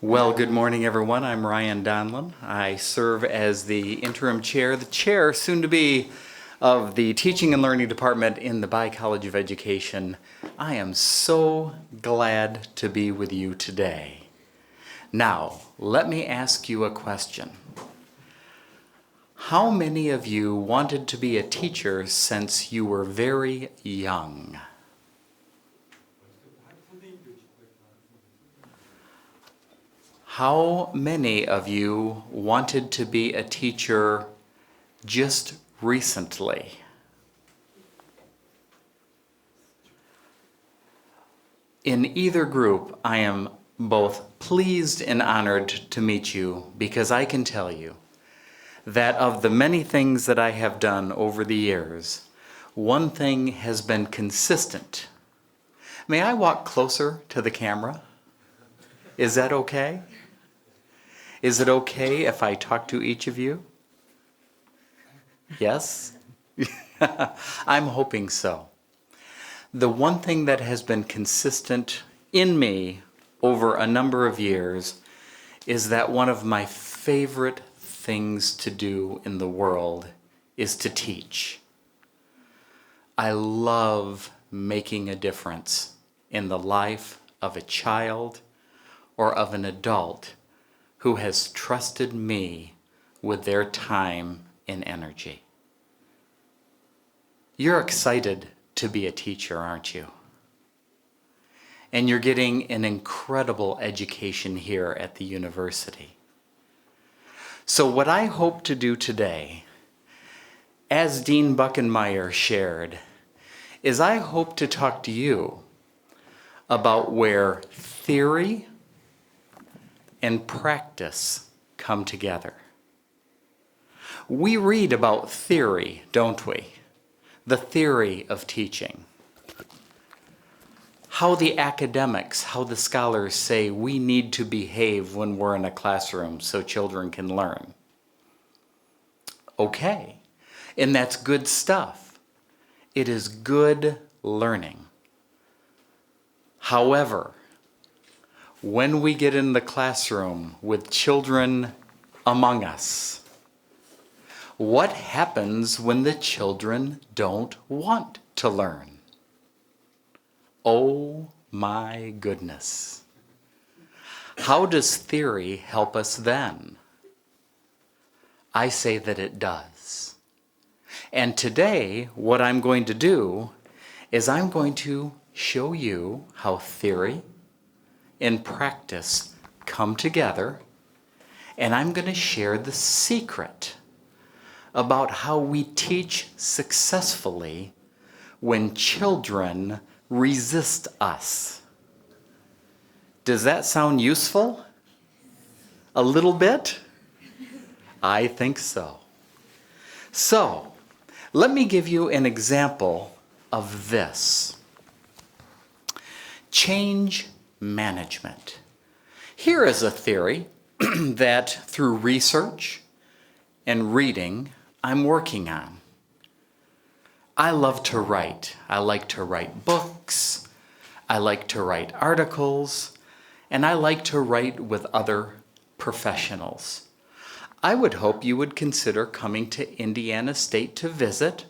Well, good morning, everyone. I'm Ryan Donlin. I serve as the interim chair, the chair soon to be of the Teaching and Learning Department in the By College of Education. I am so glad to be with you today. Now, let me ask you a question. How many of you wanted to be a teacher since you were very young? How many of you wanted to be a teacher just recently? In either group, I am both pleased and honored to meet you because I can tell you that of the many things that I have done over the years, one thing has been consistent. May I walk closer to the camera? Is that okay? Is it okay if I talk to each of you? Yes? I'm hoping so. The one thing that has been consistent in me over a number of years is that one of my favorite things to do in the world is to teach. I love making a difference in the life of a child or of an adult who has trusted me with their time and energy. You're excited to be a teacher, aren't you? And you're getting an incredible education here at the university. So what I hope to do today, as Dean Buckenmeyer shared, is I hope to talk to you about where theory and practice come together. We read about theory, don't we? The theory of teaching. How the academics, how the scholars say we need to behave when we're in a classroom so children can learn. Okay, and that's good stuff. It is good learning. However, when we get in the classroom with children among us, what happens when the children don't want to learn? Oh my goodness. How does theory help us then? I say that it does. And today, what I'm going to do is I'm going to show you how theory and practice come together, and I'm going to share the secret about how we teach successfully when children resist us. Does that sound useful? A little bit? I think so. So, let me give you an example of this. Change management. Here is a theory that through research and reading I'm working on. I love to write. I like to write books. I like to write articles. And I like to write with other professionals. I would hope you would consider coming to Indiana State to visit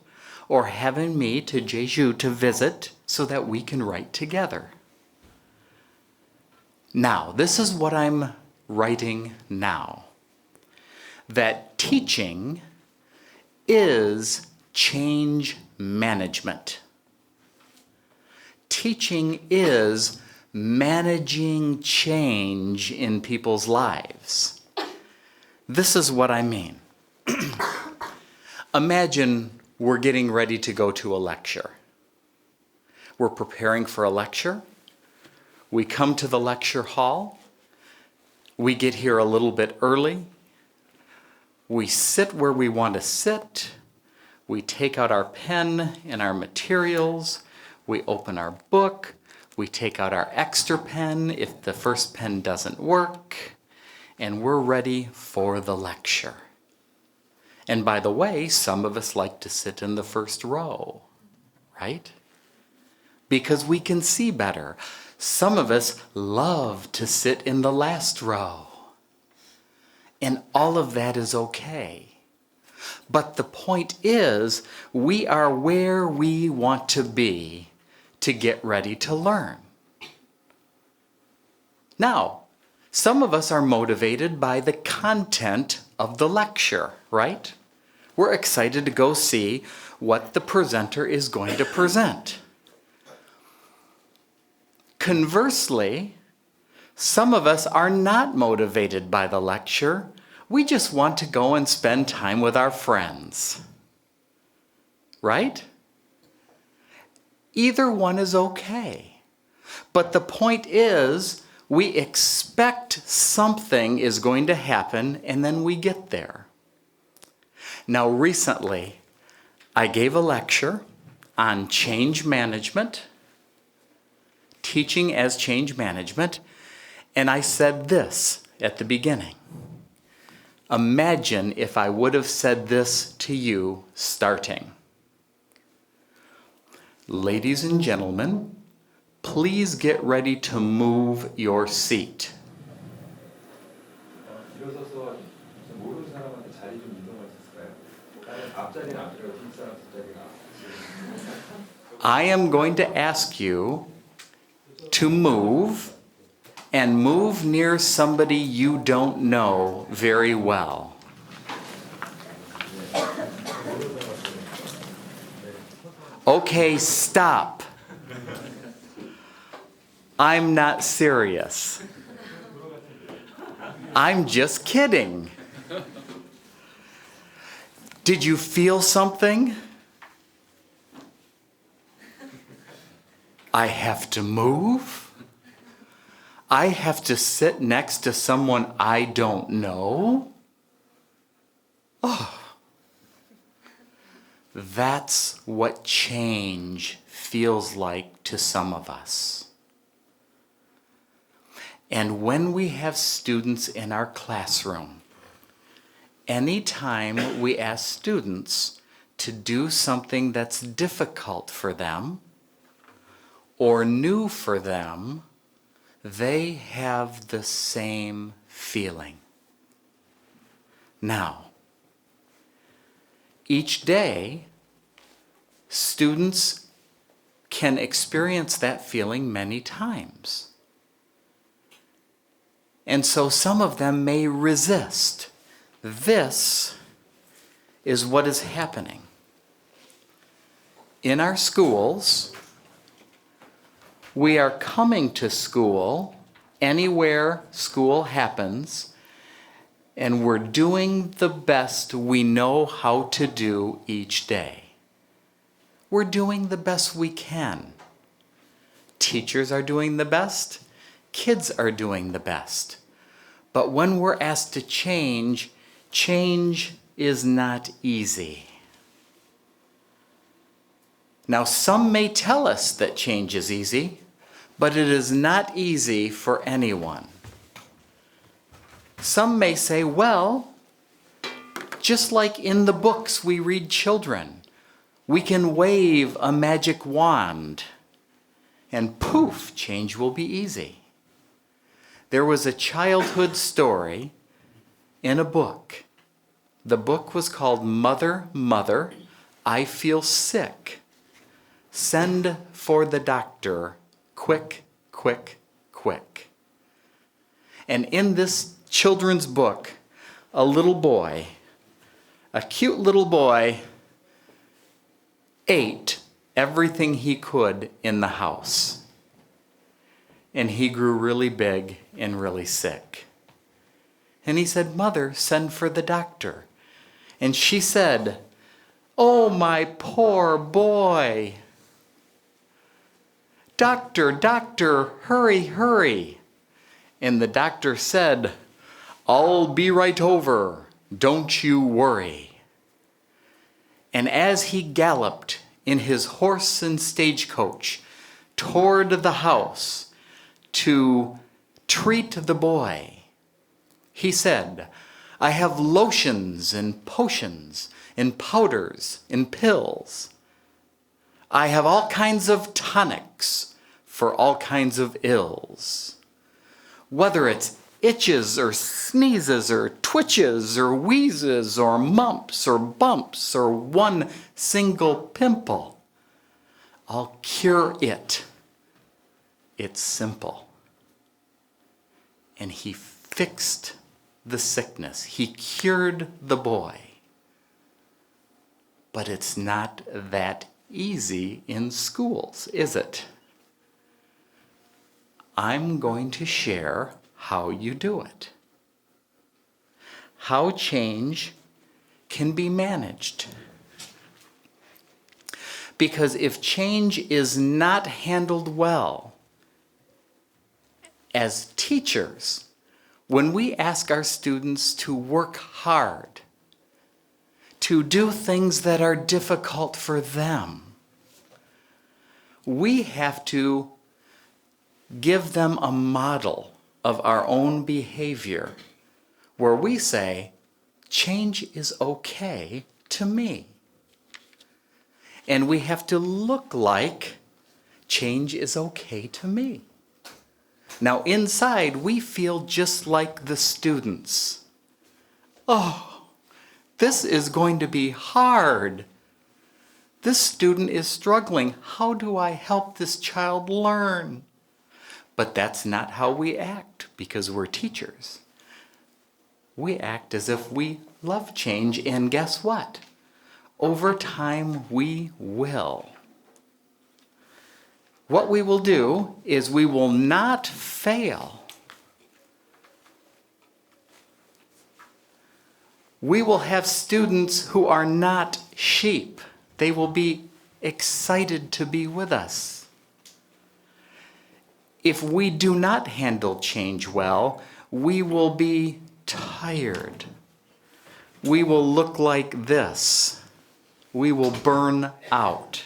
or having me to Jeju to visit so that we can write together. Now, this is what I'm writing now. That teaching is change management. Teaching is managing change in people's lives. This is what I mean. Imagine we're getting ready to go to a lecture. We're preparing for a lecture. We come to the lecture hall. We get here a little bit early. We sit where we want to sit. We take out our pen and our materials. We open our book. We take out our extra pen if the first pen doesn't work. And we're ready for the lecture. And by the way, some of us like to sit in the first row, right? Because we can see better. Some of us love to sit in the last row. And all of that is okay. But the point is, we are where we want to be to get ready to learn. Now, some of us are motivated by the content of the lecture, right? We're excited to go see what the presenter is going to present. Conversely, some of us are not motivated by the lecture. We just want to go and spend time with our friends. Right? Either one is okay. But the point is, we expect something is going to happen, and then we get there. Now, recently, I gave a lecture on change management, teaching as change management, and I said this at the beginning. Imagine if I would have said this to you starting. Ladies and gentlemen, please get ready to move your seat. 일어서서 모르는 사람한테 자리 좀 이동할 수 있을까요? 나는 앞자리는 안 필요해요. 뒷사람 뒷자리가. I am going to ask you to move and move near somebody you don't know very well. Okay, stop. I'm not serious. I'm just kidding. Did you feel something? I have to move? I have to sit next to someone I don't know? Oh. That's what change feels like to some of us. And when we have students in our classroom, anytime we ask students to do something that's difficult for them or new for them, they have the same feeling. Now, each day, students can experience that feeling many times. And so some of them may resist. This is what is happening. In our schools, we are coming to school anywhere school happens, and we're doing the best we know how to do each day. We're doing the best we can. Teachers are doing the best. Kids are doing the best. But when we're asked to change, change is not easy. Now, some may tell us that change is easy, but it is not easy for anyone. Some may say, well, just like in the books we read children, we can wave a magic wand and poof, change will be easy. There was a childhood story in a book. The book was called Mother, Mother, I Feel Sick. Send for the doctor, quick, quick, quick. And in this children's book, a little boy, a cute little boy, ate everything he could in the house. And he grew really big and really sick. And he said, Mother, send for the doctor. And she said, oh, my poor boy. Doctor, doctor, hurry, hurry. And the doctor said, I'll be right over. Don't you worry. And as he galloped in his horse and stagecoach toward the house to treat the boy, he said, I have lotions and potions and powders and pills. I have all kinds of tonics for all kinds of ills. Whether it's itches or sneezes or twitches or wheezes or mumps or bumps or one single pimple, I'll cure it. It's simple. And he fixed the sickness. He cured the boy. But it's not that easy in schools, is it? I'm going to share how you do it. How change can be managed. Because if change is not handled well, as teachers, when we ask our students to work hard, to do things that are difficult for them, we have to give them a model of our own behavior where we say, change is okay to me. And we have to look like change is okay to me. Now inside, we feel just like the students. Oh, this is going to be hard. This student is struggling. How do I help this child learn? But that's not how we act because we're teachers. We act as if we love change, and guess what? Over time, we will. What we will do is we will not fail. We will have students who are not sheep. They will be excited to be with us. If we do not handle change well, we will be tired. We will look like this. We will burn out.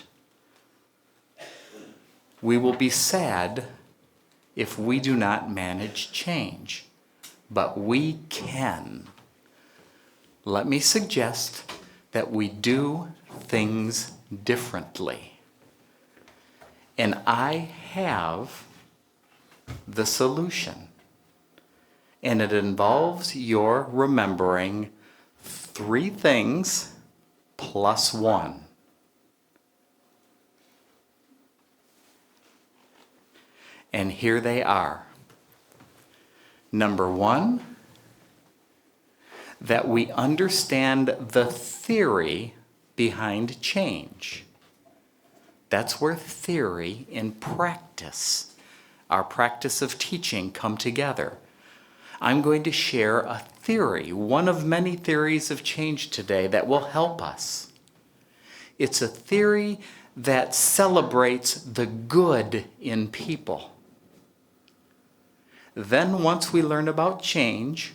We will be sad if we do not manage change, but we can. Let me suggest that we do things differently. And I have the solution. And it involves your remembering 3 things plus 1. And here they are. Number 1, that we understand the theory behind change. That's where theory and practice, our practice of teaching, come together. I'm going to share a theory, one of many theories of change today that will help us. It's a theory that celebrates the good in people. Then once we learn about change,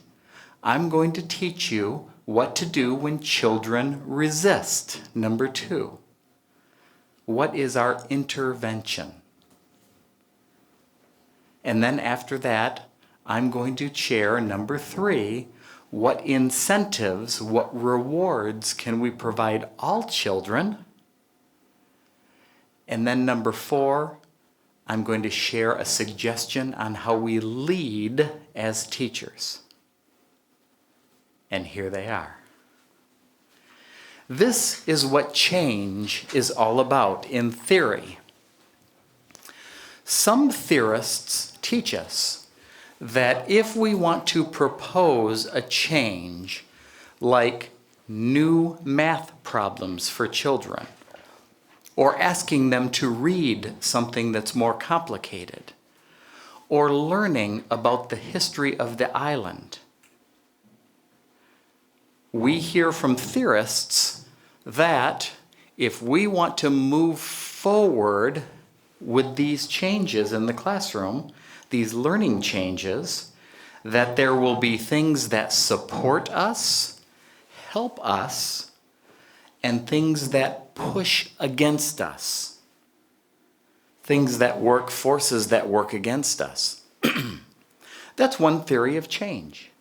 I'm going to teach you what to do when children resist. Number 2, what is our intervention? And then after that, I'm going to share number 3, what incentives, what rewards can we provide all children? And then number 4, I'm going to share a suggestion on how we lead as teachers. And here they are. This is what change is all about in theory. Some theorists teach us that if we want to propose a change, like new math problems for children, or asking them to read something that's more complicated, or learning about the history of the island, we hear from theorists that if we want to move forward with these changes in the classroom, these learning changes, that there will be things that support us, help us, and things that push against us. Things that work, forces that work against us. That's one theory of change.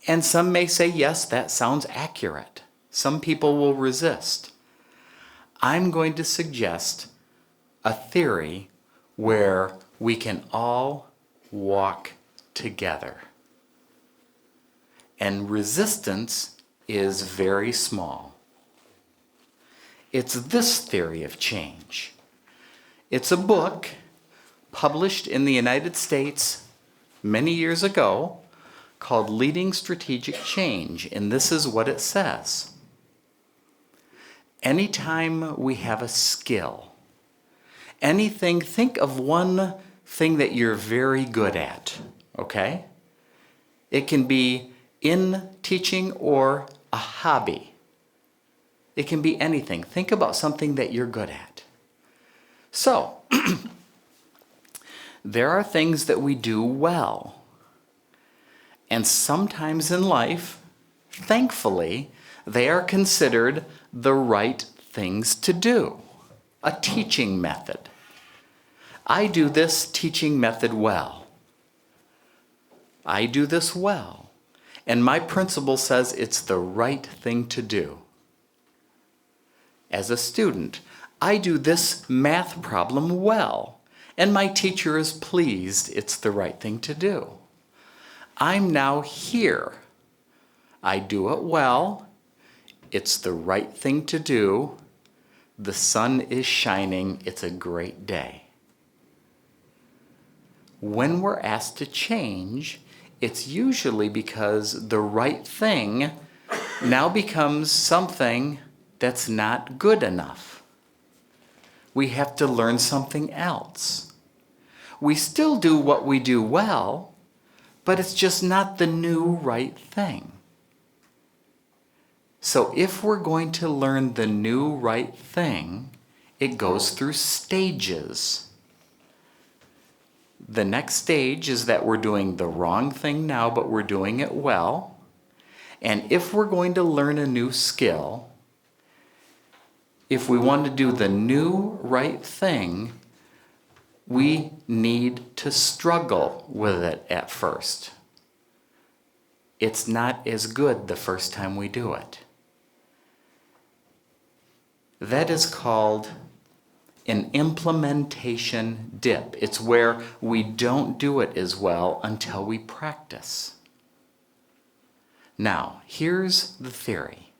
And some may say, yes, that sounds accurate. Some people will resist. I'm going to suggest a theory where we can all walk together. And resistance is very small. It's this theory of change. It's a book published in the United States many years ago called Leading Strategic Change, and this is what it says. Anytime we have a skill, anything, think of one thing that you're very good at, okay? It can be in teaching or a hobby. It can be anything. Think about something that you're good at. So, there are things that we do well. And sometimes in life, thankfully, they are considered the right things to do. A teaching method. I do this teaching method well. I do this well. And my principal says it's the right thing to do. As a student, I do this math problem well, and my teacher is pleased it's the right thing to do. I'm now here. I do it well. It's the right thing to do. The sun is shining. It's a great day. When we're asked to change, it's usually because the right thing now becomes something that's not good enough. We have to learn something else. We still do what we do well, but it's just not the new right thing. So if we're going to learn the new right thing, it goes through stages. The next stage is that we're doing the wrong thing now, but we're doing it well. And if we're going to learn a new skill, if we want to do the new right thing, we need to struggle with it at first. It's not as good the first time we do it. That is called an implementation dip. It's where we don't do it as well until we practice. Now, here's the theory.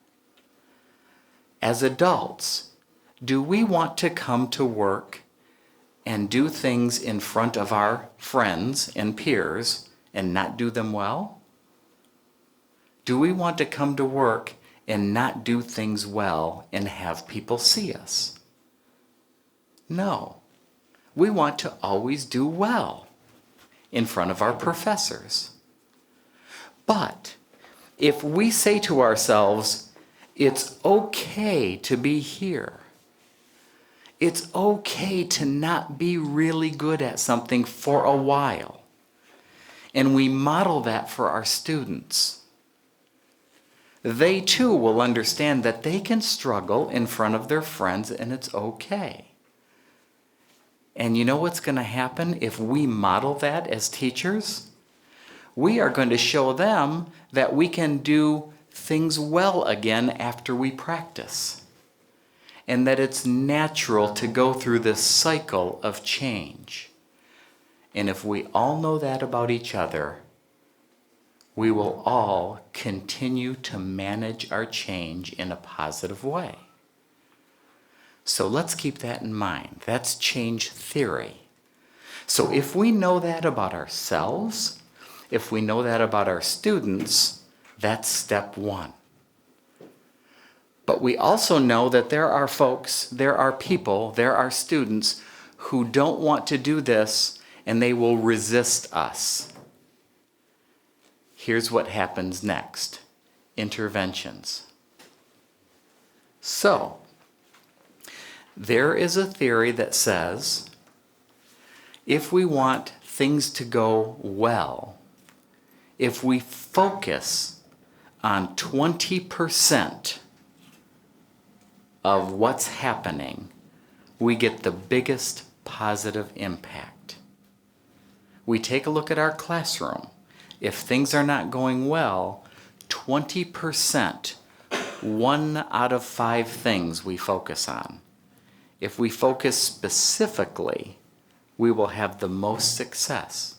As adults, do we want to come to work and do things in front of our friends and peers and not do them well? Do we want to come to work and not do things well and have people see us? No. We want to always do well in front of our professors. But if we say to ourselves, it's okay to be here. It's okay to not be really good at something for a while. And we model that for our students. They too will understand that they can struggle in front of their friends and it's okay. And you know what's going to happen if we model that as teachers? We are going to show them that we can do things well again after we practice. And that it's natural to go through this cycle of change. And if we all know that about each other, we will all continue to manage our change in a positive way. So let's keep that in mind. That's change theory. So if we know that about ourselves, if we know that about our students, that's step one. But we also know that there are folks, there are people, there are students who don't want to do this and they will resist us. Here's what happens next. Interventions. So, there is a theory that says if we want things to go well, if we focus on 20% of what's happening, we get the biggest positive impact. We take a look at our classroom. If things are not going well, 20%, 1 out of 5 things we focus on. If we focus specifically we will have the most success.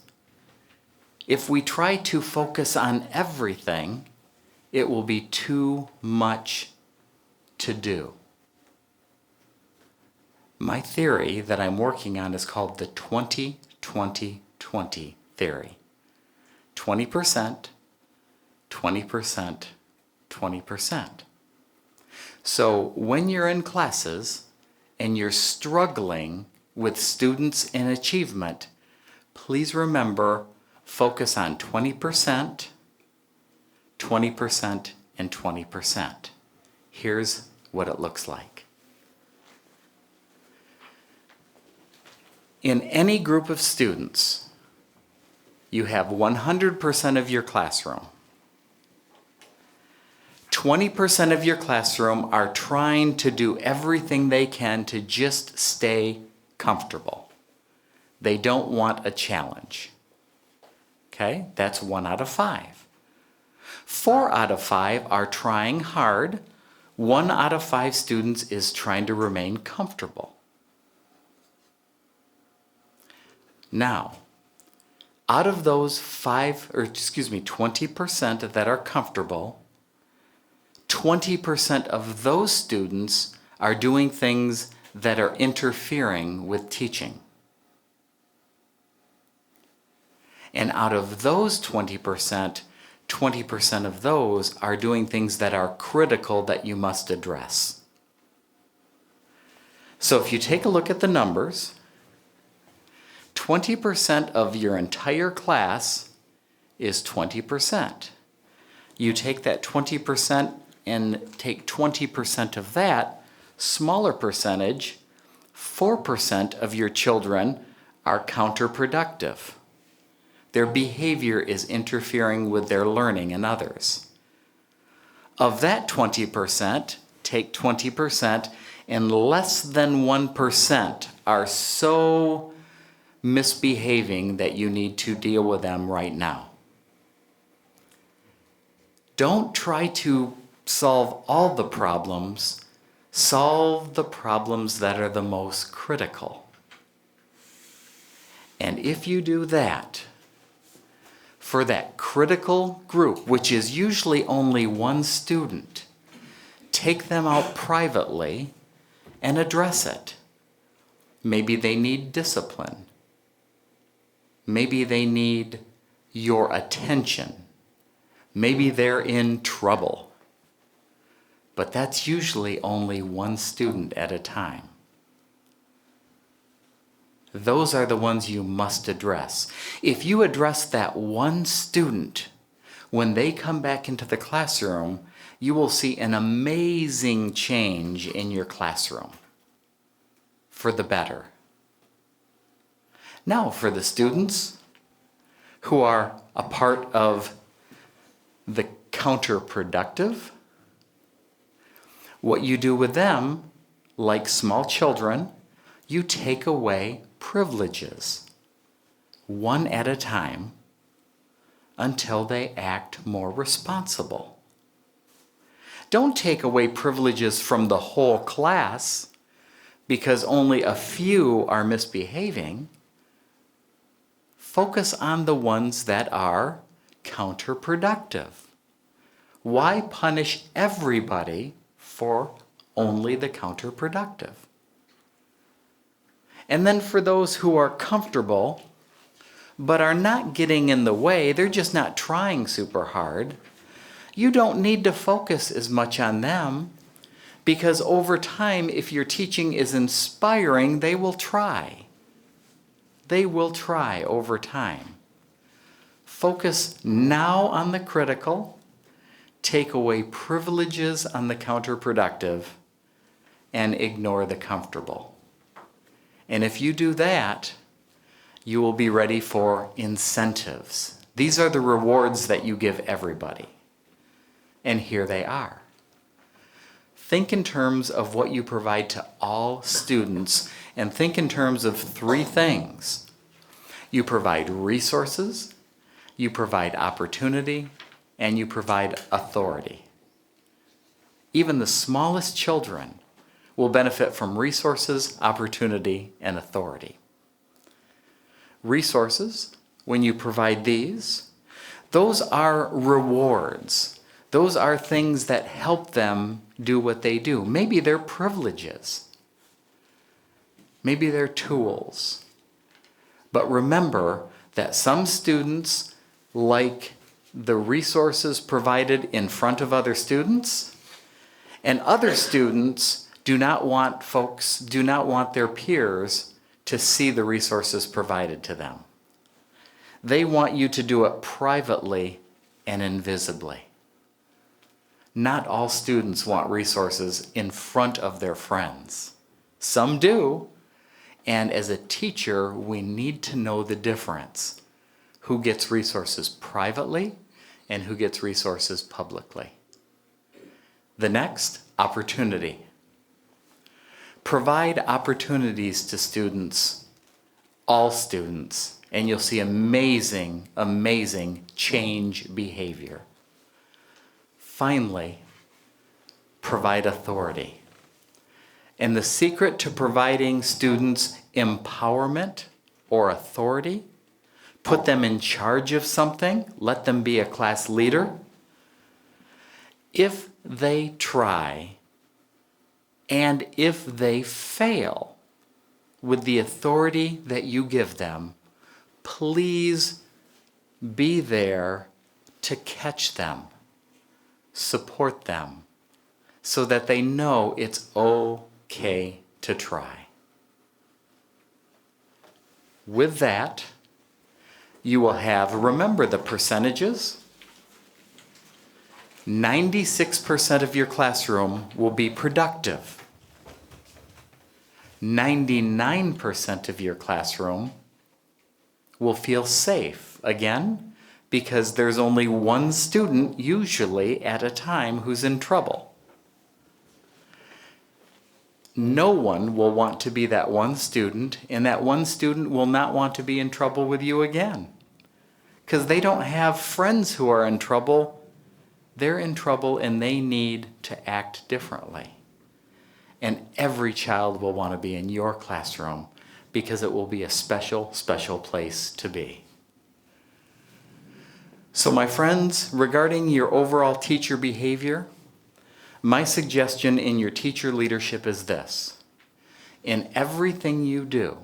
If we try to focus on everything, it will be too much to do. My theory that I'm working on is called the 20-20-20 theory. 20%, 20%, 20%. So when you're in classes and you're struggling with students in achievement, please remember, focus on 20%, 20%, and 20%. Here's what it looks like. In any group of students, you have 100% of your classroom. 20% of your classroom are trying to do everything they can to just stay comfortable. They don't want a challenge. Okay, that's 1 out of 5. 4 out of 5 are trying hard. 1 out of 5 students is trying to remain comfortable. Now, out of those 20% that are comfortable, 20% of those students are doing things that are interfering with teaching. And out of those 20%, 20% of those are doing things that are critical that you must address. So if you take a look at the numbers, 20% of your entire class is 20%. You take that 20% and take 20% of that, smaller percentage, 4% of your children are counterproductive. Their behavior is interfering with their learning and others. Of that 20%, take 20%, and less than 1% are so misbehaving that you need to deal with them right now. Don't try to solve all the problems. Solve the problems that are the most critical. And if you do that, for that critical group, which is usually only 1 student, take them out privately and address it. Maybe they need discipline. Maybe they need your attention. Maybe they're in trouble. But that's usually only 1 student at a time. Those are the ones you must address. If you address that 1 student, when they come back into the classroom, you will see an amazing change in your classroom for the better. Now, for the students who are a part of the counterproductive, what you do with them, like small children, you take away privileges, 1 at a time, until they act more responsible. Don't take away privileges from the whole class because only a few are misbehaving. Focus on the ones that are counterproductive. Why punish everybody for only the counterproductive? And then for those who are comfortable but are not getting in the way, they're just not trying super hard, you don't need to focus as much on them because over time, if your teaching is inspiring, they will try. They will try over time. Focus now on the critical, take away privileges on the counterproductive, and ignore the comfortable. And if you do that, you will be ready for incentives. These are the rewards that you give everybody. And here they are. Think in terms of what you provide to all students, and think in terms of 3 things. You provide resources, you provide opportunity, and you provide authority. Even the smallest children will benefit from resources, opportunity, and authority. resources, when you provide these, those are rewards. Those are things that help them do what they do. Maybe they're privileges. Maybe they're tools. But remember that some students like the resources provided in front of other students, and other students do not want their peers to see the resources provided to them. They want you to do it privately and invisibly. Not all students want resources in front of their friends. Some do, and as a teacher, we need to know the difference. Who gets resources privately and who gets resources publicly. The next, opportunity. Provide opportunities to students, all students, and you'll see amazing, amazing change behavior. Finally, provide authority. And the secret to providing students empowerment or authority, put them in charge of something, let them be a class leader. If they try and if they fail with the authority that you give them, please be there to catch them, support them, so that they know it's okay to try. With that, you will have, remember the percentages. 96% of your classroom will be productive. 99% of your classroom will feel safe. Again, because there's only one student usually at a time who's in trouble. No one will want to be that one student, and that one student will not want to be in trouble with you again. Because they don't have friends who are in trouble. They're in trouble and they need to act differently. And every child will want to be in your classroom because it will be a special, special place to be. So my friends, regarding your overall teacher behavior, my suggestion in your teacher leadership is this. In everything you do,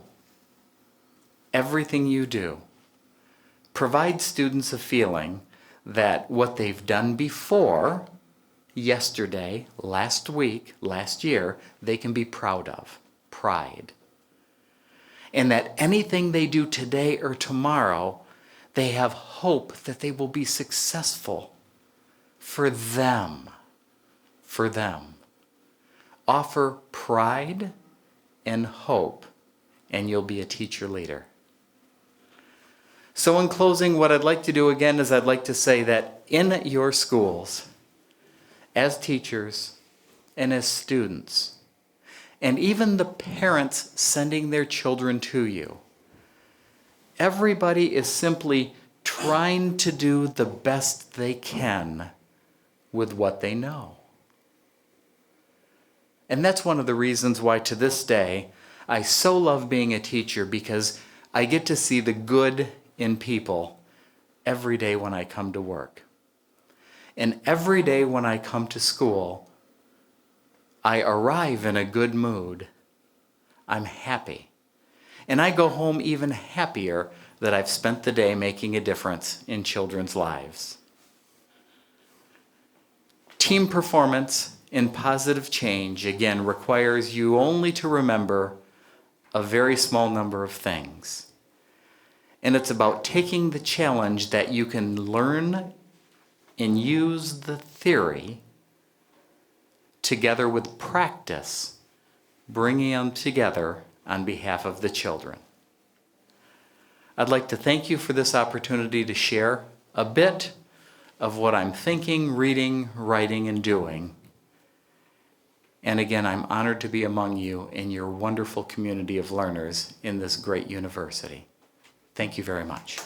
provide students a feeling that what they've done before, yesterday, last week, last year, they can be proud of. Pride. And that anything they do today or tomorrow, they have hope that they will be successful for them. For them. Offer pride and hope, and you'll be a teacher leader. So in closing, what I'd like to do again is I'd like to say that in your schools, as teachers and as students, and even the parents sending their children to you, everybody is simply trying to do the best they can with what they know. And that's one of the reasons why to this day, I so love being a teacher, because I get to see the good in people every day when I come to work. And every day when I come to school, I arrive in a good mood. I'm happy. And I go home even happier that I've spent the day making a difference in children's lives. Team performance and positive change, again, requires you only to remember a very small number of things. And it's about taking the challenge that you can learn and use the theory together with practice, bringing them together on behalf of the children. I'd like to thank you for this opportunity to share a bit of what I'm thinking, reading, writing, and doing. And again, I'm honored to be among you in your wonderful community of learners in this great university. Thank you very much.